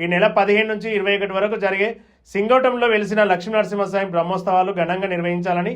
ఈ నెల 15 నుంచి 21 వరకు జరిగే సింగోటంలో వెలిసిన లక్ష్మీనరసింహస్వామి బ్రహ్మోత్సవాలు ఘనంగా నిర్వహించాలని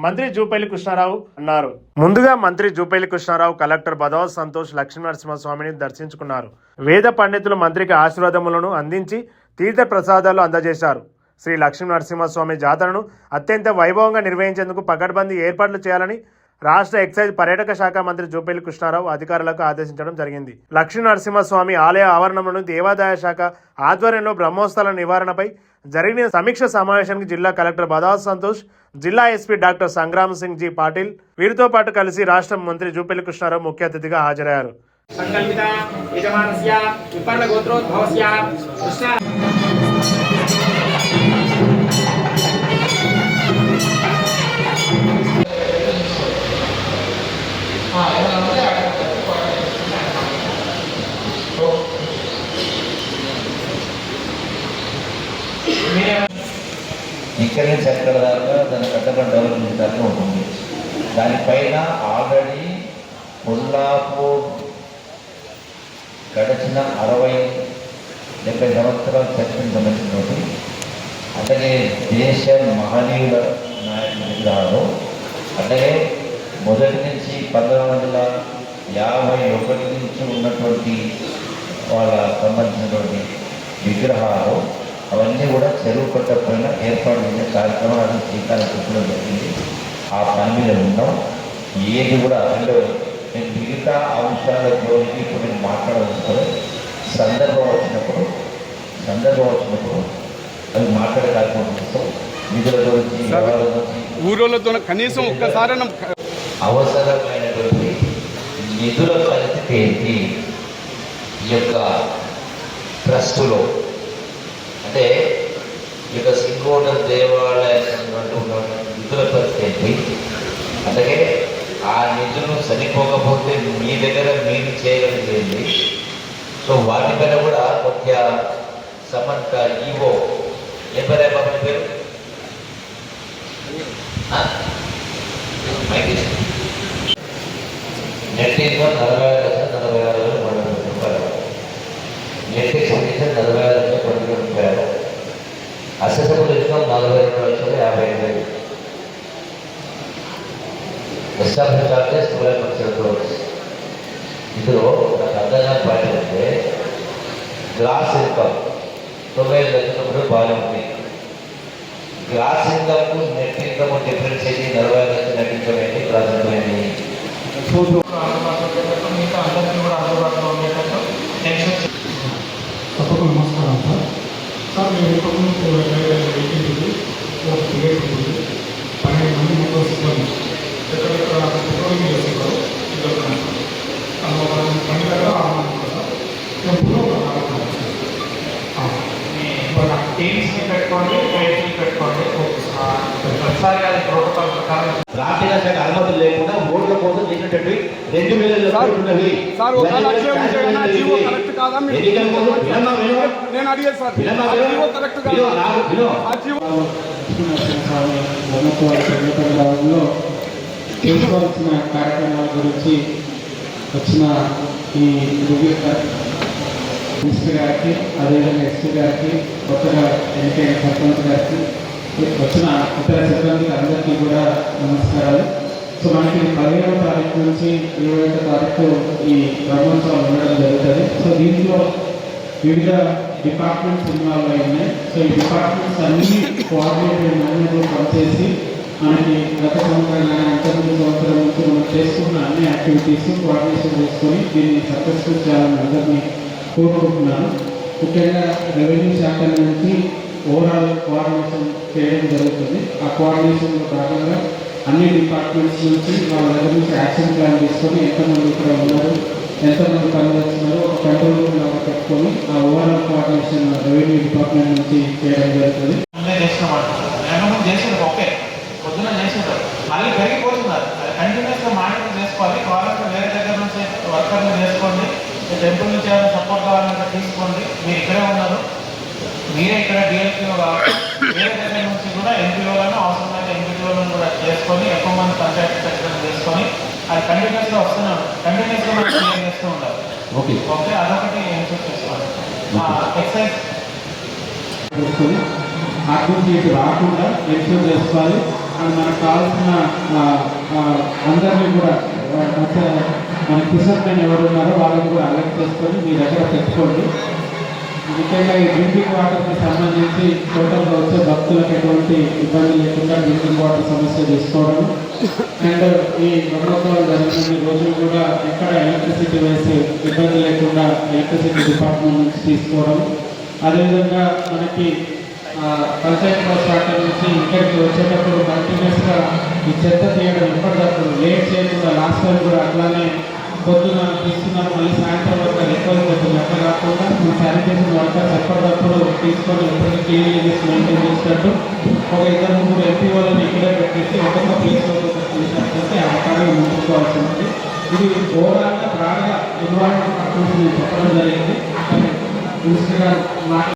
మంత్రి జూపల్లి కృష్ణారావు అన్నారు. ముందుగా మంత్రి జూపల్లి కృష్ణారావు కలెక్టర్ బదవ సంతోష్ లక్ష్మీనరసింహస్వామిని దర్శించుకున్నారు. వేద పండితులు మంత్రికి ఆశీర్వాదములను అందించి తీర్థ ప్రసాదాలు అందజేశారు. శ్రీ లక్ష్మీనరసింహస్వామి జాతరను అత్యంత వైభవంగా నిర్వహించేందుకు పకడ్బందీ ఏర్పాట్లు చేయాలని రాష్ట్ర ఎక్సైజ్ పర్యాటక శాఖ మంత్రి జూపల్లి కృష్ణారావు అధికారులకు ఆదేశించడం జరిగింది. లక్ష్మీనరసింహస్వామి ఆలయ ఆవరణంలోని దేవాదాయ శాఖ ఆధ్వర్యంలో బ్రహ్మోత్సవాల నివారణపై జరిగిన సమీక్ష సమావేశానికి జిల్లా కలెక్టర్ బదవ సంతోష్, జిల్లా SP doctor Sangram Singh G Patil వీరితో పాటు కలిసి రాష్ట్ర మంత్రి జూపల్లి కృష్ణారావు ముఖ్య అతిథిగా హాజరయ్యారు. ఇక్కడి నుంచి ఎక్కడ దాకా దాని కట్టడం డెవలప్మెంట్ దాకా ఉంటుంది. దానిపైన ఆల్రెడీ కొల్లాపూర్ గడిచిన 60-70 సంవత్సరాల చరిత్ర సంబంధించినటువంటి అలాగే దేశ మహనీయుల నాయకుల విగ్రహాలు అలాగే మొదటి నుంచి 1951 నుంచి ఉన్నటువంటి వాళ్ళ సంబంధించినటువంటి విగ్రహాలు అవన్నీ కూడా చెరువు కట్టపైన ఏర్పాటు చేసే కార్యక్రమాలను శ్రీకారం చుట్టడం జరిగింది. ఆ పని మీద ఉన్నాం. ఏది కూడా అందులో నేను మిగతా అంశాల గురించి ఇప్పుడు నేను మాట్లాడవలసిన సందర్భం వచ్చినప్పుడు అవి మాట్లాడే కార్యక్రమం చేస్తాం. నిధుల గురించి ఊరోళ్ళతో కనీసం ఒక్కసారి అవసరమైనటువంటి నిధుల పరిస్థితి ఏంటి ఈ యొక్క ట్రస్టులో అంటే ఈ యొక్క సింగోటం దేవాలయం నిధుల పరిస్థితి ఏంటి, అలాగే ఆ నిధులు సరిపోకపోతే మీ దగ్గర మీరు చేయగలిగేది. సో వాటిపైన కూడా కొద్దిగా సమంత ఈవో ఏ పేరు పేరు నెట్ ఇన్కమ్ 46,46,300 రూపాయలు, నెట్ ఎక్స్పెండిచర్ 46,20,000 రూపాయలు, assessable income 42,50,000, establish charges 12% crores. ఇందులో నాకు అర్థం కాని పాయింట్ అంటే గ్రాస్ ఇన్కమ్ 90,00,000 బాగా ఉంది. Gross income net income difference ఏంటి? 40,00,000 నెట్ ఇన్కమ్ ఏంటి, గ్రాస్ ఇన్కమ్ ఏంటి? మిగతా అందరికీ కూడా అందుబాటులో ఉండేటట్టు నెక్స్ట్ తప్పకుండా నమస్కారం సార్. మేము ఎప్పుడు ఉంటుంది 12 మంది మొత్తం సిబ్బంది ఎక్కడెక్కడ పెట్రోలింగ్ చేస్తున్నారు. పని దగ్గర టీమ్స్ని పెట్టుకోండి, వెయిట్ని పెట్టుకోండి. ఒకసారి అది ప్రోటోకాల్ ప్రకారం రాష్ట్ర శాఖ అనుమతులు లేకుండా ఓట్ల కోసం చేసినటువంటి 2,000 ఉన్నవి. చేసుకోవాల్సిన కార్యక్రమాల గురించి వచ్చిన ఈ మినిస్టర్ గారికి, అదేవిధంగా ఎస్పీ గారికి, కొత్తగా ఎన్నికైన సర్పంచ్ గారికి, వచ్చిన ఇతర సిబ్బందికి అందరికీ కూడా నమస్కారాలు. సో మనకి 15వ తారీఖు నుంచి 21వ తారీఖు ఈ బ్రహ్మోత్సవాలు ఉండడం జరుగుతుంది. సో దీంట్లో వివిధ డిపార్ట్మెంట్స్ ఇన్వాల్వ్ అయ్యాయి. సో ఈ డిపార్ట్మెంట్స్ అన్ని కోఆర్డినేటెడ్ మేనేజ్మెంట్ పనిచేసి మనకి గత సంవత్సరం కానీ అంతకుముందు సంవత్సరం నుంచి మనం చేసుకున్న అన్ని యాక్టివిటీస్ కోఆర్డినేషన్ చేసుకొని దీన్ని సక్సెస్ఫుల్ చేయాలని అందరినీ కోరుకుంటున్నాను. ముఖ్యంగా రెవెన్యూ శాఖ నుంచి ఓవరాల్ కోఆర్డినేషన్ చేయడం జరుగుతుంది. ఆ కోఆర్డినేషన్లో భాగంగా అన్ని డిపార్ట్మెంట్స్ నుంచి వాళ్ళ దగ్గర నుంచి యాక్షన్ ప్లాన్ తీసుకొని ఎంతమంది ఇక్కడ ఉన్నారు, ఎంతమంది పనులు వచ్చినారో ఒక కంట్రోల్ రూమ్ లాగా పెట్టుకొని ఆ ఓవరాల్ కోఆర్డినేషన్ రెవెన్యూ డిపార్ట్మెంట్ నుంచి చేయడం జరుగుతుంది. చేసేది ఓకే, పొద్దున చేసేది మళ్ళీ పెరిగిపోతున్నారు. అది కంటిన్యూస్గా మానిటర్ చేసుకోవాలి. కావాలంటే వేరే దగ్గర నుంచి వర్కర్లు చేసుకోండి, టెంపుల్ నుంచి ఏమైనా సపోర్ట్ కావాలంటే తీసుకోండి. మీరు ఇక్కడే ఉన్నారు, మీరే ఇక్కడ డిఎల్పీఓ కావాలి. వేరే దగ్గర నుంచి కూడా ఎన్పిఓలను అవసరమైన ఎన్పిఓలను కూడా చేసుకొని ఎక్కువ మంది పంచాయతీ సెక్రటరీ చేసుకొని అది కంటిన్యూస్గా వస్తున్నాడు. కంటిన్యూస్గా మనం క్లియర్ చేస్తూ ఉండాలి. ఓకే, అదొకటి ఇన్సూర్ చేసుకోవాలి. ఎక్సైజ్ చేసుకొని అటు నుంచి ఇటు రాకుండా ఎన్ష్యూర్ చేసుకోవాలి. అండ్ మనకు కావాల్సిన అందరినీ కూడా మన ఫిషర్మెన్ ఎవరు ఉన్నారో వాళ్ళని కూడా అలర్ట్ చేసుకొని మీ దగ్గర పెట్టుకోండి. ముఖ్యంగా ఈ డ్రింకింగ్ వాటర్కి సంబంధించి టోటల్గా వచ్చే భక్తులకు ఎటువంటి ఇబ్బంది లేకుండా డ్రింకింగ్ వాటర్ సమస్య తీసుకోవడం. అండ్ ఈ బ్రహ్మోత్సవాలు జరిగిన రోజులు కూడా ఎక్కడ ఎలక్ట్రిసిటీ వేసి ఇబ్బంది లేకుండా ఎలక్ట్రిసిటీ డిపార్ట్మెంట్ నుంచి తీసుకోవడం. అదేవిధంగా మనకి పంచాయతీ రాజ్ శాఖ నుంచి ఇక్కడికి వచ్చేటప్పుడు కంటిన్యూస్గా ఈ చెత్త తీయడం ఎప్పటికప్పుడు లేట్ చేయకుండా లాస్ట్ టైం కూడా అట్లానే పొద్దున తీసుకున్నాం, మళ్ళీ సాయంత్రం వరకు ఎక్కువ అయిపోతుంది. అట్లా కాకుండా మీ శానిటేషన్ వర్కర్స్ ఎప్పటికప్పుడు తీసుకొని ఎప్పటికీ క్లీన్లీనెస్ మెయింటైన్ చేసినట్టు ఒక 2-3 ఎంపీ వాళ్ళని ఇక్కడే పెట్టేసి ఒక్కొక్క ప్లేస్లో చేసి ఆ కార్యం ముందుకోవాల్సి ఉంది. ఇది ఓవరాల్గా బాగా ఎన్విరాన్మెంట్ పర్పస్ చెప్పడం జరిగింది. మినిస్టర్ గారు